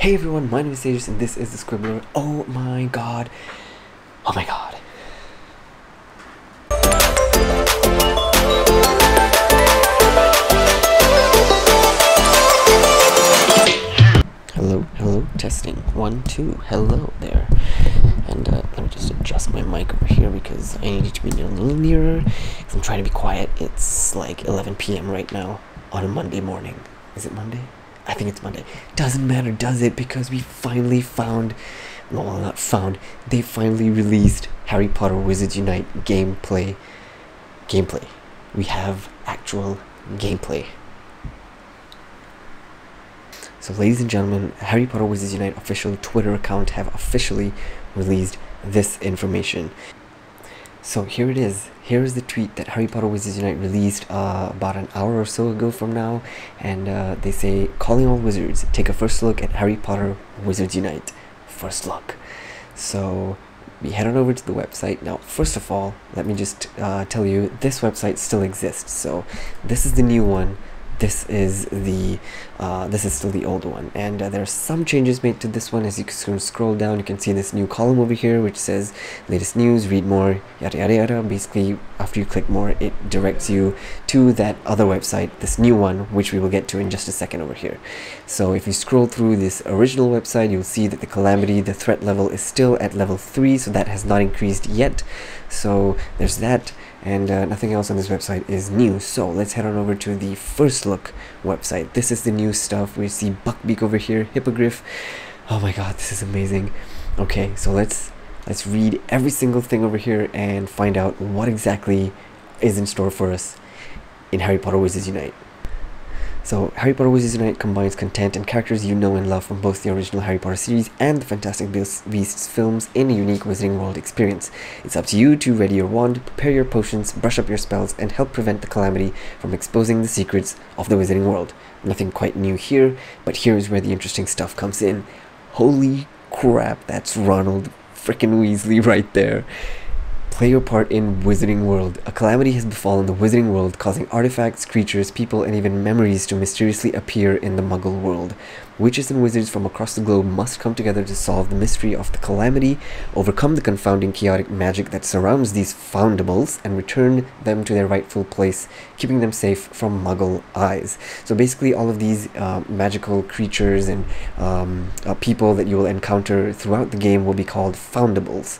Hey everyone, my name is Aegis and this is the Squibbler. Oh my god. Oh my god. Hello, testing. 1, 2, hello there. And let me just adjust my mic over here because I need it to be a little nearer. Because I'm trying to be quiet. It's like 11 p.m. right now on a Monday morning. Is it Monday? I think it's Monday. Doesn't matter, does it? Because we finally found, well, not found, they finally released Harry Potter Wizards Unite gameplay. We have actual gameplay. So ladies and gentlemen, Harry Potter Wizards Unite official Twitter account have officially released this information. So here it is. Here is the tweet that Harry Potter Wizards Unite released about an hour or so ago from now, and they say, calling all wizards, take a first look at Harry Potter Wizards Unite. First look. So we head on over to the website. Now first of all, let me just tell you, this website still exists. So this is the new one. This is still the old one, and there are some changes made to this one. As you can scroll down, you can see this new column over here which says latest news, read more, yada yada yada. Basically, after you click more, it directs you to that other website, this new one, which we will get to in just a second over here. So if you scroll through this original website, you'll see that the calamity, the threat level, is still at level 3, so that has not increased yet. So there's that, and nothing else on this website is new. So let's head on over to the first look website. This is the new stuff. We see Buckbeak over here, Hippogriff. Oh my god, this is amazing. Okay, so let's read every single thing over here and find out what exactly is in store for us in Harry Potter Wizards Unite. So Harry Potter Wizards Unite combines content and characters you know and love from both the original Harry Potter series and the Fantastic Beasts films in a unique Wizarding World experience. It's up to you to ready your wand, prepare your potions, brush up your spells, and help prevent the calamity from exposing the secrets of the Wizarding World. Nothing quite new here, but here's where the interesting stuff comes in. Holy crap, that's Ronald frickin' Weasley right there. Play your part in Wizarding World. A calamity has befallen the Wizarding World, causing artifacts, creatures, people, and even memories to mysteriously appear in the Muggle world. Witches and wizards from across the globe must come together to solve the mystery of the calamity, overcome the confounding chaotic magic that surrounds these foundables, and return them to their rightful place, keeping them safe from Muggle eyes. So basically all of these magical creatures and people that you will encounter throughout the game will be called foundables.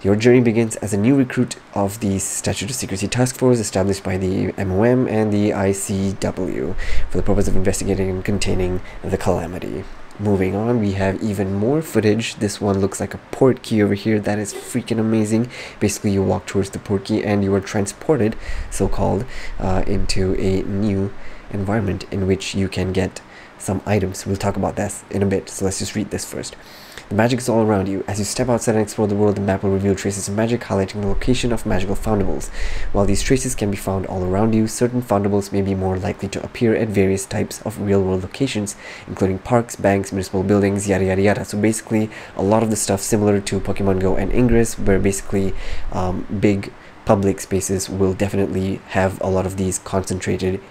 Your journey begins as a new recruit of the Statute of Secrecy Task Force established by the MOM and the ICW for the purpose of investigating and containing the calamity. Moving on, we have even more footage. This one looks like a Portkey over here. That is freaking amazing. Basically, you walk towards the Portkey and you are transported, so-called, into a new environment in which you can get some items. We'll talk about that in a bit, so let's just read this first. The magic is all around you. As you step outside and explore the world, the map will reveal traces of magic, highlighting the location of magical foundables. While these traces can be found all around you, certain foundables may be more likely to appear at various types of real-world locations, including parks, banks, municipal buildings, yada yada yada. So basically, a lot of the stuff similar to Pokemon Go and Ingress, where basically big public spaces will definitely have a lot of these concentrated,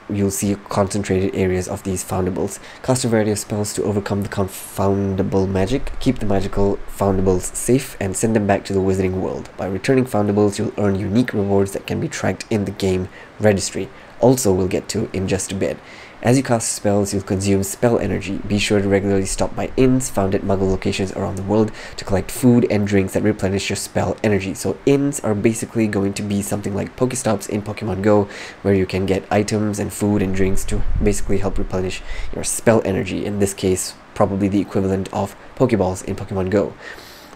you'll see concentrated areas of these foundables. Cast a variety of spells to overcome the confoundable magic, keep the magical foundables safe, and send them back to the Wizarding World. By returning foundables, you'll earn unique rewards that can be tracked in the game registry. Also, we'll get to in just a bit. As you cast spells, you'll consume spell energy. Be sure to regularly stop by inns found at Muggle locations around the world to collect food and drinks that replenish your spell energy. So inns are basically going to be something like Pokestops in Pokemon Go, where you can get items and food and drinks to basically help replenish your spell energy. In this case, probably the equivalent of Pokeballs in Pokemon Go.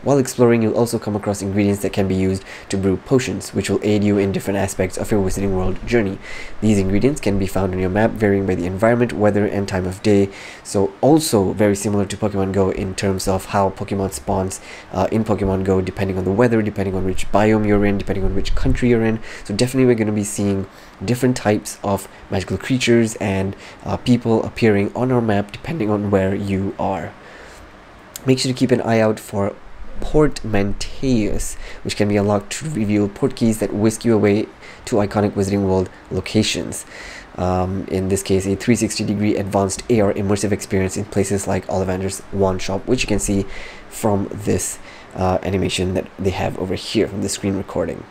While exploring, you'll also come across ingredients that can be used to brew potions, which will aid you in different aspects of your Wizarding World journey. These ingredients can be found on your map, varying by the environment, weather, and time of day. So also very similar to Pokemon Go in terms of how Pokemon spawns in Pokemon Go, depending on the weather, depending on which biome you're in, depending on which country you're in. So definitely we're going to be seeing different types of magical creatures and people appearing on our map depending on where you are. Make sure to keep an eye out for Portmanteaus, which can be unlocked to reveal portkeys that whisk you away to iconic Wizarding World locations. in this case a 360-degree advanced AR immersive experience in places like Ollivander's Wand Shop, which you can see from this animation that they have over here from the screen recording.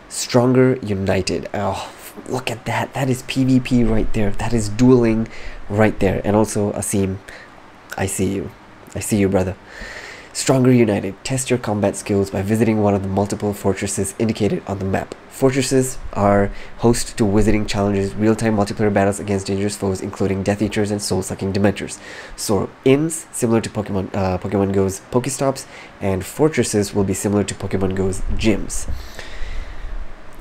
Stronger United. Oh, look at that. That is PvP right there. That is dueling right there. And also Asim, I see you. I see you, brother. Stronger United. Test your combat skills by visiting one of the multiple fortresses indicated on the map. Fortresses are host to wizarding challenges, real-time multiplayer battles against dangerous foes, including Death Eaters and soul-sucking Dementors. So inns, similar to Pokemon Go's Pokestops, and fortresses will be similar to Pokemon Go's gyms.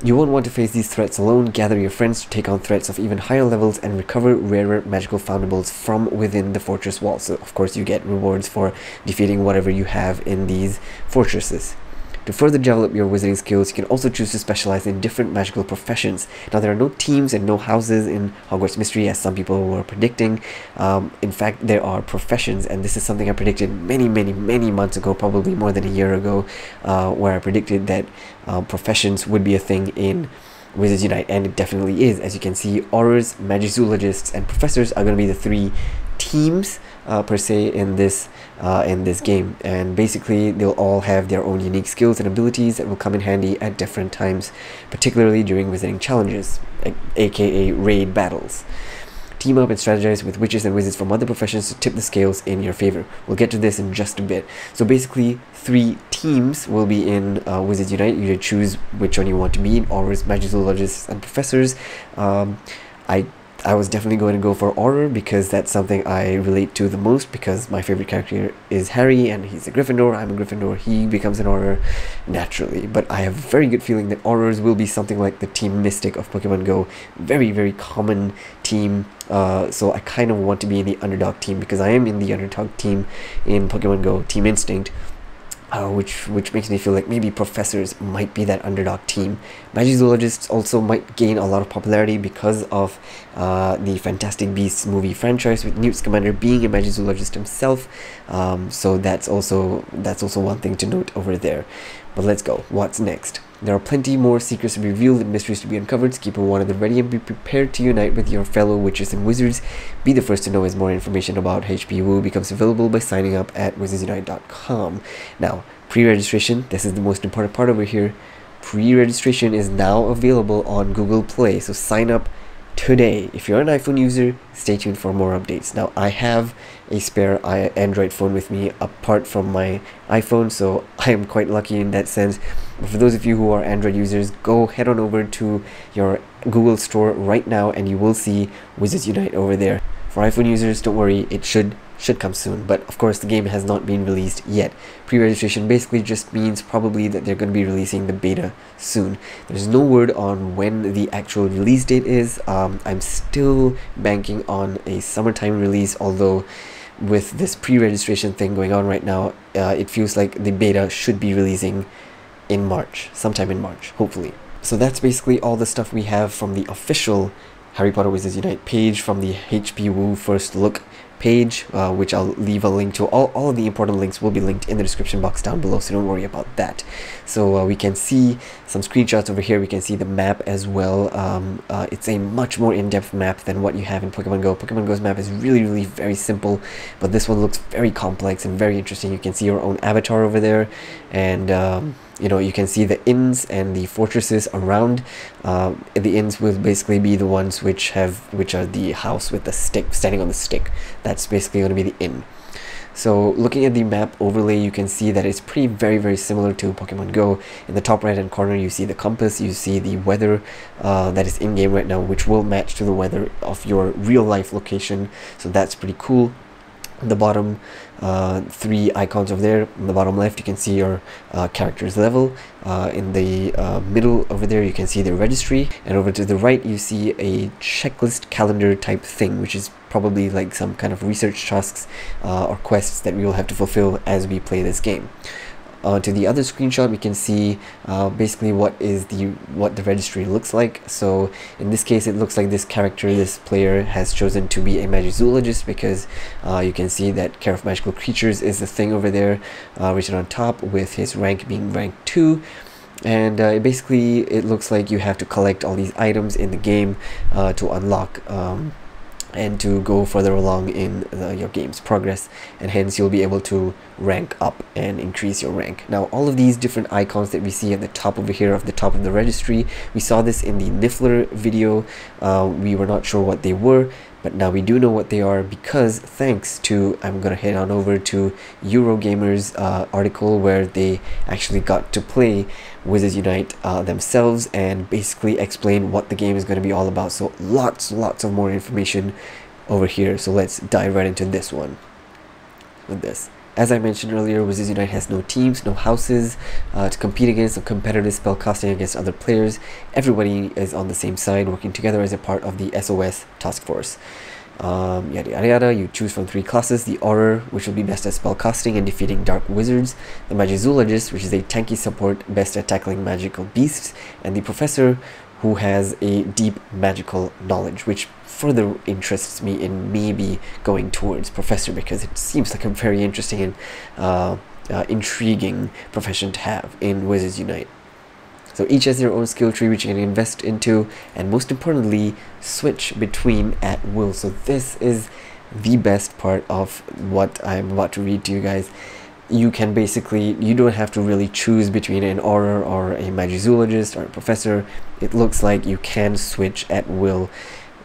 You won't want to face these threats alone. Gather your friends to take on threats of even higher levels and recover rarer magical foundables from within the fortress walls. So of course you get rewards for defeating whatever you have in these fortresses. To further develop your wizarding skills, you can also choose to specialize in different magical professions. Now, there are no teams and no houses in Hogwarts Mystery, as some people were predicting. In fact, there are professions, and this is something I predicted many months ago, probably more than a year ago, where I predicted that professions would be a thing in Wizards Unite, and it definitely is. As you can see, Aurors, Magizoologists, and Professors are going to be the three teams per se in this game, and basically they'll all have their own unique skills and abilities that will come in handy at different times, particularly during wizarding challenges, aka raid battles. Team up and strategize with witches and wizards from other professions to tip the scales in your favor. We'll get to this in just a bit. So basically 3 teams will be in Wizards Unite. You choose which one you want to be in: Aurors, Magizoologists, and Professors. I was definitely going to go for Auror because that's something I relate to the most, because my favorite character is Harry and he's a Gryffindor. I'm a Gryffindor. He becomes an Auror naturally. But I have a very good feeling that Aurors will be something like the Team Mystic of Pokemon Go. Very common team. So I kind of want to be in the underdog team, because I am in the underdog team in Pokemon Go, Team Instinct. Which makes me feel like maybe Professors might be that underdog team. Magizoologists also might gain a lot of popularity because of the Fantastic Beasts movie franchise, with Newt Scamander being a Magizoologist himself. So that's also one thing to note over there. But let's go. What's next? There are plenty more secrets to be revealed and mysteries to be uncovered, so keep one at the ready and be prepared to unite with your fellow witches and wizards. Be the first to know as more information about HP Woo becomes available by signing up at wizardsunite.com. Now, pre-registration, this is the most important part over here. Pre-registration is now available on Google Play, so sign up today. If you're an iPhone user, stay tuned for more updates. Now, I have a spare Android phone with me apart from my iPhone, so I am quite lucky in that sense. But for those of you who are Android users, go head on over to your Google store right now and you will see Wizards Unite over there. For iPhone users, don't worry, it should come soon, but of course the game has not been released yet. Pre-registration basically just means probably that they're going to be releasing the beta soon. There's no word on when the actual release date is. I'm still banking on a summertime release, although with this pre-registration thing going on right now, it feels like the beta should be releasing in March, sometime in March, hopefully. So that's basically all the stuff we have from the official Harry Potter Wizards Unite page, from the HP Woo First Look page, which I'll leave a link to. All of the important links will be linked in the description box down below, so don't worry about that. So we can see some screenshots over here. We can see the map as well. It's a much more in-depth map than what you have in Pokemon Go. Pokemon Go's map is really very simple, but this one looks very complex and very interesting. You can see your own avatar over there, and you know, you can see the inns and the fortresses around. The inns will basically be the ones which are the house with the stick, standing on the stick. That's basically going to be the inn. So looking at the map overlay, you can see that it's very similar to Pokemon Go. In the top right hand corner, you see the compass, you see the weather that is in game right now, which will match to the weather of your real life location. So that's pretty cool. The bottom 3 icons over there. On the bottom left, you can see your character's level. In the middle over there, you can see the registry, and over to the right you see a checklist calendar type thing, which is probably like some kind of research tasks or quests that we will have to fulfill as we play this game. To the other screenshot, we can see basically what the registry looks like. So in this case, it looks like this player has chosen to be a Magizoologist, because you can see that Care of Magical Creatures is the thing over there, written on top, with his rank being rank 2. And basically it looks like you have to collect all these items in the game to unlock and to go further along in your game's progress, and hence you'll be able to rank up and increase your rank. Now all of these different icons that we see at the top over here, of the top of the registry, we saw this in the Niffler video. We were not sure what they were, but now we do know what they are, because thanks to, I'm gonna head on over to Eurogamer's article where they actually got to play Wizards Unite themselves and basically explain what the game is going to be all about. So lots of more information over here. So let's dive right into this one with this. As I mentioned earlier, Wizards Unite has no teams, no houses to compete against, no competitive spellcasting against other players. Everybody is on the same side, working together as a part of the SOS task force. Yada yada yada. You choose from 3 classes: the Auror, which will be best at spellcasting and defeating dark wizards; the Magizoologist, which is a tanky support, best at tackling magical beasts; and the Professor, who has a deep magical knowledge, which further interests me in maybe going towards Professor, because it seems like a very interesting and intriguing profession to have in Wizards Unite. So each has their own skill tree which you can invest into, and most importantly, switch between at will. So this is the best part of what I'm about to read to you guys. You can basically, you don't have to really choose between an Auror or a Magizoologist or a Professor. It looks like you can switch at will,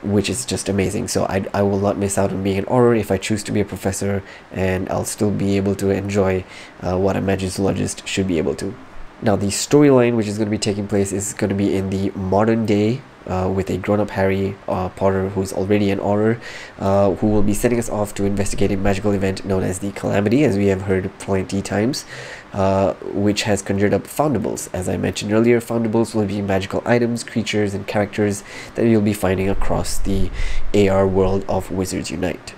which is just amazing. So I will not miss out on being an Auror if I choose to be a Professor, and I'll still be able to enjoy what a Magizoologist should be able to. Now the storyline which is going to be taking place is going to be in the modern day, with a grown-up Harry Potter, who's already an Auror, who will be setting us off to investigate a magical event known as the Calamity, as we have heard plenty times, which has conjured up foundables. As I mentioned earlier, foundables will be magical items, creatures, and characters that you'll be finding across the AR world of Wizards Unite.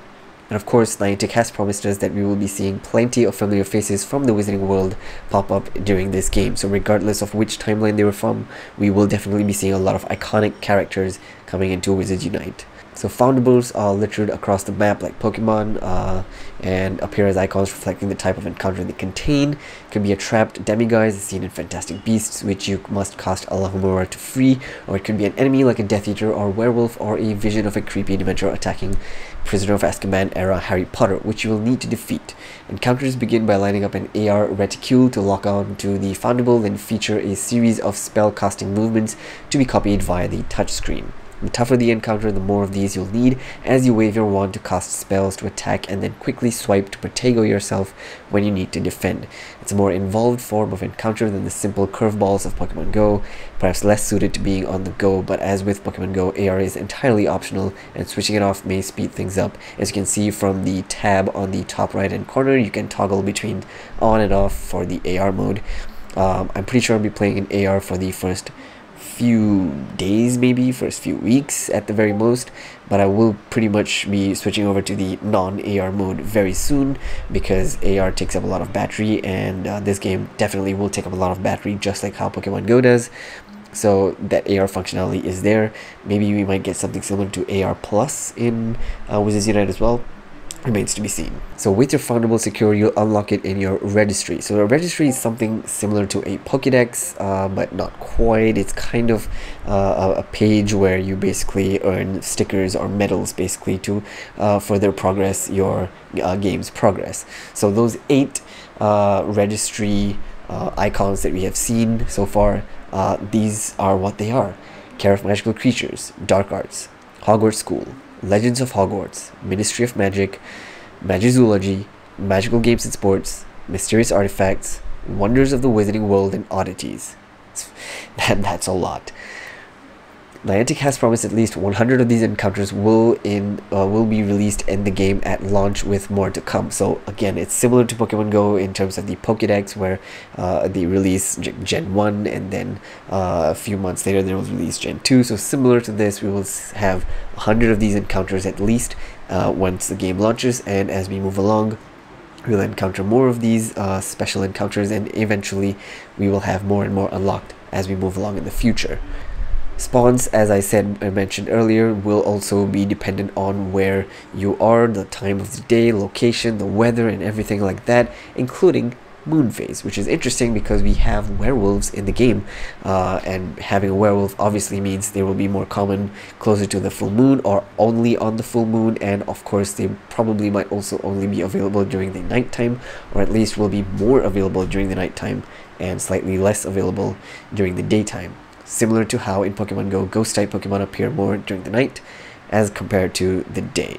And of course, Niantic has promised us that we will be seeing plenty of familiar faces from the Wizarding world pop up during this game. So regardless of which timeline they were from, we will definitely be seeing a lot of iconic characters coming into Wizards Unite. So foundables are littered across the map like Pokemon, and appear as icons reflecting the type of encounter they contain. It could be a trapped demiguise as seen in Fantastic Beasts, which you must cast Alohomora to free, or it could be an enemy like a Death Eater or werewolf, or a vision of a creepy Dementor attacking Prisoner of Azkaban era Harry Potter, which you will need to defeat. Encounters begin by lining up an AR reticule to lock on to the foundable, then feature a series of spell casting movements to be copied via the touchscreen. The tougher the encounter, the more of these you'll need as you wave your wand to cast spells to attack, and then quickly swipe to Protego yourself when you need to defend. It's a more involved form of encounter than the simple curveballs of Pokemon Go, perhaps less suited to being on the go, but as with Pokemon Go, AR is entirely optional, and switching it off may speed things up. As you can see from the tab on the top right hand corner, you can toggle between on and off for the AR mode. I'm pretty sure I'll be playing in AR for the first few days, maybe first few weeks at the very most, but I will pretty much be switching over to the non-AR mode very soon, because AR takes up a lot of battery, and this game definitely will take up a lot of battery, just like how Pokemon Go does. So that AR functionality is there. Maybe we might get something similar to AR Plus in Wizards Unite as well. Remains to be seen. So with your foundable secure, you'll unlock it in your registry. So a registry is something similar to a Pokédex, but not quite. It's kind of a page where you basically earn stickers or medals basically to further progress your game's progress. So those 8 registry icons that we have seen so far, these are what they are: Care of Magical Creatures, Dark Arts, Hogwarts School, Legends of Hogwarts, Ministry of Magic, Magizoology, Magical Games and Sports, Mysterious Artifacts, Wonders of the Wizarding World, and Oddities. That's a lot. Niantic has promised at least 100 of these encounters will be released in the game at launch, with more to come. So again, it's similar to Pokemon Go in terms of the Pokédex, where they release Gen 1, and then a few months later they will release Gen 2. So similar to this, we will have 100 of these encounters at least once the game launches, and as we move along, we'll encounter more of these special encounters, and eventually we will have more and more unlocked as we move along in the future. Spawns, as I mentioned earlier, will also be dependent on where you are, the time of the day, location, the weather, and everything like that, including moon phase, which is interesting because we have werewolves in the game, and having a werewolf obviously means they will be more common closer to the full moon or only on the full moon, and of course they probably might also only be available during the nighttime, or at least will be more available during the nighttime and slightly less available during the daytime. Similar to how in Pokemon Go, ghost type Pokemon appear more during the night as compared to the day.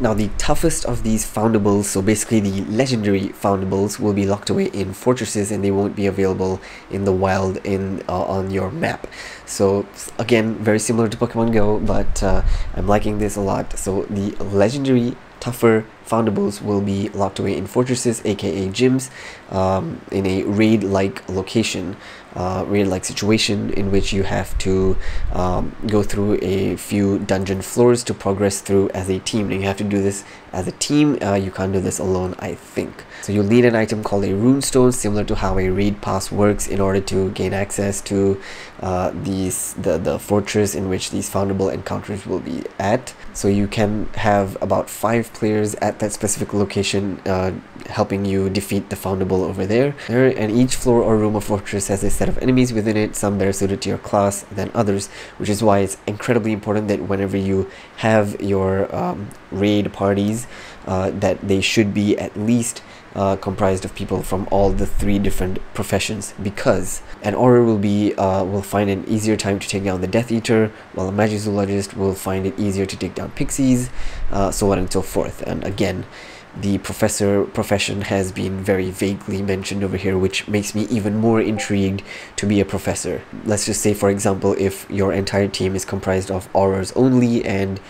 Now the toughest of these foundables, so basically the legendary foundables, will be locked away in fortresses and they won't be available in the wild on your map. So again, very similar to Pokemon Go, but I'm liking this a lot. So the legendary tougher foundables will be locked away in fortresses, aka gyms, in a raid-like location, raid-like situation in which you have to go through a few dungeon floors to progress through as a team. And you have to do this as a team, you can't do this alone, I think. So you'll need an item called a runestone, similar to how a raid pass works, in order to gain access to the fortress in which these foundable encounters will be at. So you can have about 5 players at that specific location helping you defeat the foundable over there. And each floor or room or fortress has a set of enemies within it, some better suited to your class than others, which is why it's incredibly important that whenever you have your raid parties, that they should be at least comprised of people from all the 3 different professions, because an Auror will find an easier time to take down the Death Eater, while a Magizoologist will find it easier to take down Pixies, so on and so forth. And again, the professor profession has been very vaguely mentioned over here, which makes me even more intrigued to be a professor. Let's just say, for example, if your entire team is comprised of Aurors only, and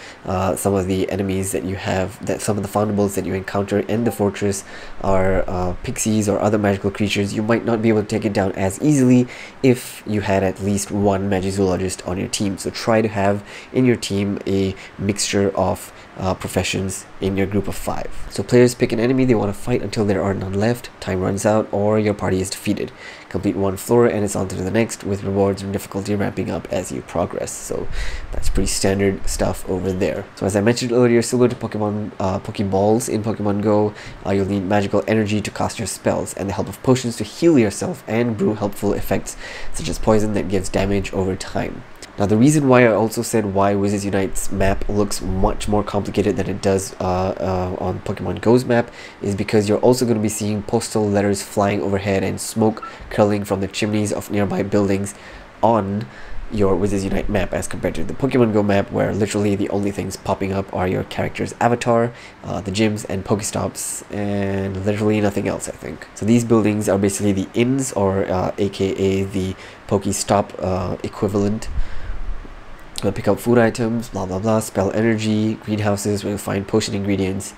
some of the enemies that you have, some of the foundables that you encounter in the fortress are pixies or other magical creatures, you might not be able to take it down as easily if you had at least 1 Magizoologist on your team. So try to have in your team a mixture of professions in your group of 5. So players pick an enemy they want to fight until there are none left, time runs out, or your party is defeated. Complete 1 floor and it's on to the next, with rewards and difficulty ramping up as you progress. So that's pretty standard stuff over there. So as I mentioned earlier, similar to Pokeballs in Pokemon Go, you'll need magical energy to cast your spells, and the help of potions to heal yourself, and brew helpful effects such as poison that gives damage over time. Now the reason why I also said why Wizards Unite's map looks much more complicated than it does on Pokemon Go's map is because you're also going to be seeing postal letters flying overhead and smoke curling from the chimneys of nearby buildings on your Wizards Unite map, as compared to the Pokemon Go map, where literally the only things popping up are your character's avatar, the gyms and Pokestops, and literally nothing else, I think. So these buildings are basically the inns, or aka the Pokestop equivalent. Pick up food items, blah blah blah, spell energy, greenhouses where you'll find potion ingredients,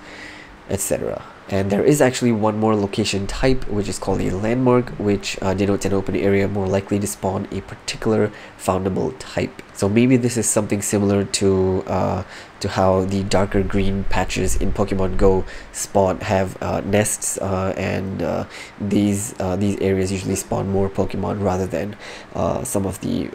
etc. And there is actually one more location type, which is called a landmark, which denotes an open area more likely to spawn a particular foundable type. So maybe this is something similar to how the darker green patches in Pokemon Go have nests, and these areas usually spawn more Pokemon rather than some of the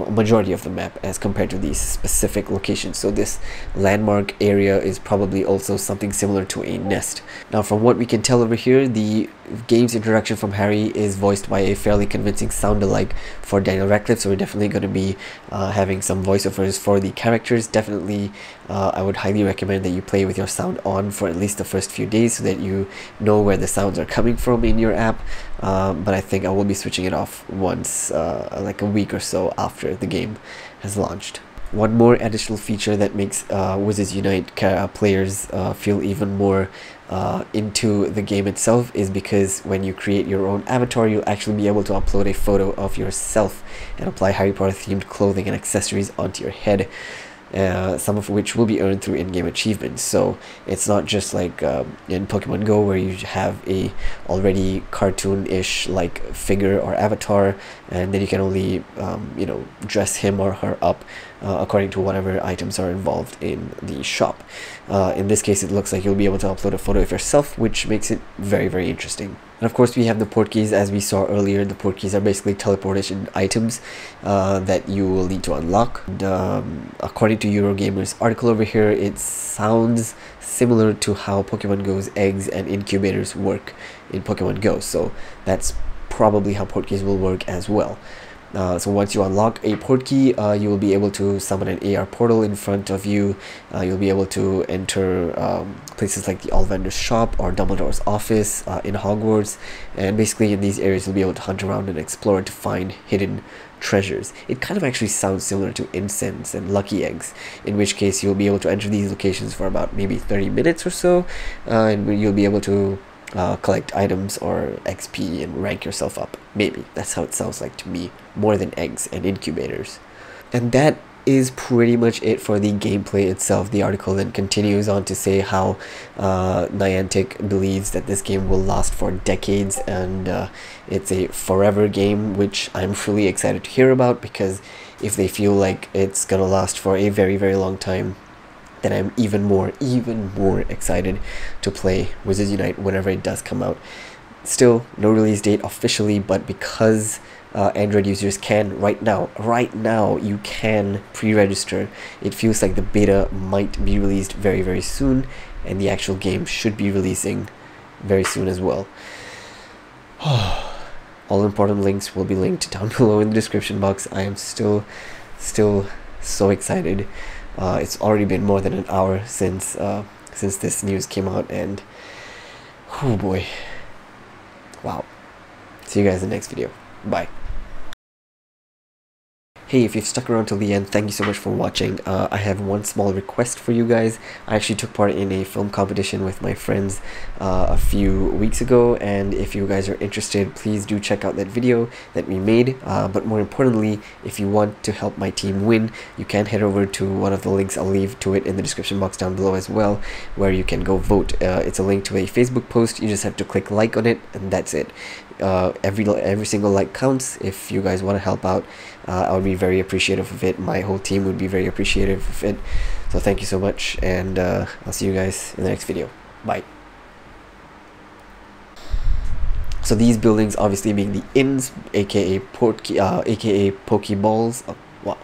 majority of the map as compared to these specific locations. So this landmark area is probably also something similar to a nest. Now from what we can tell over here, the game's introduction from Harry is voiced by a fairly convincing sound-alike for Daniel Radcliffe, so we're definitely going to be having some voiceovers for the characters. Definitely I would highly recommend that you play with your sound on for at least the first few days so that you know where the sounds are coming from in your app, but I think I will be switching it off once like a week or so after the game has launched. One more additional feature that makes Wizards Unite players feel even more into the game itself is because when you create your own avatar, you'll actually be able to upload a photo of yourself and apply Harry Potter themed clothing and accessories onto your head, some of which will be earned through in-game achievements. So it's not just like in Pokemon Go, where you have a already cartoon-ish like figure or avatar, and then you can only you know, dress him or her up according to whatever items are involved in the shop. In this case, it looks like you'll be able to upload a photo of yourself, which makes it very, very interesting. And of course, we have the Portkeys. As we saw earlier, the Portkeys are basically teleportation items that you will need to unlock. And, according to Eurogamer's article over here, it sounds similar to how Pokemon Go's eggs and incubators work in Pokemon Go. So that's probably how Portkeys will work as well. So once you unlock a Portkey, you will be able to summon an AR portal in front of you. You'll be able to enter places like the Ollivander's shop or Dumbledore's office in Hogwarts, and basically in these areas you'll be able to hunt around and explore to find hidden treasures. It kind of actually sounds similar to incense and lucky eggs, in which case you'll be able to enter these locations for about maybe 30 minutes or so, and you'll be able to collect items or XP and rank yourself up. Maybe that's how it sounds like to me, more than eggs and incubators. And that is pretty much it for the gameplay itself. The article then continues on to say how Niantic believes that this game will last for decades, and it's a forever game, which I'm truly excited to hear about, because if they feel like it's gonna last for a very, very long time, then I'm even more excited to play Wizards Unite whenever it does come out. Still, no release date officially, but because Android users can right now you can pre-register, it feels like the beta might be released very, very soon, and the actual game should be releasing very soon as well. All important links will be linked down below in the description box. I am still so excited. It's already been more than an hour since this news came out, and oh boy, wow. See you guys in the next video. Bye. Hey, if you've stuck around till the end, thank you so much for watching. I have one small request for you guys. I actually took part in a film competition with my friends a few weeks ago, and if you guys are interested, please do check out that video that we made. But more importantly, if you want to help my team win, you can head over to one of the links. I'll leave to it in the description box down below as well, where you can go vote. It's a link to a Facebook post. You just have to click like on it, and that's it. Every single like counts. If you guys want to help out, I would be very appreciative of it. My whole team would be very appreciative of it. So thank you so much, and I'll see you guys in the next video. Bye. So these buildings obviously being the inns, aka Portkey, aka Pokeballs. Oh, wow.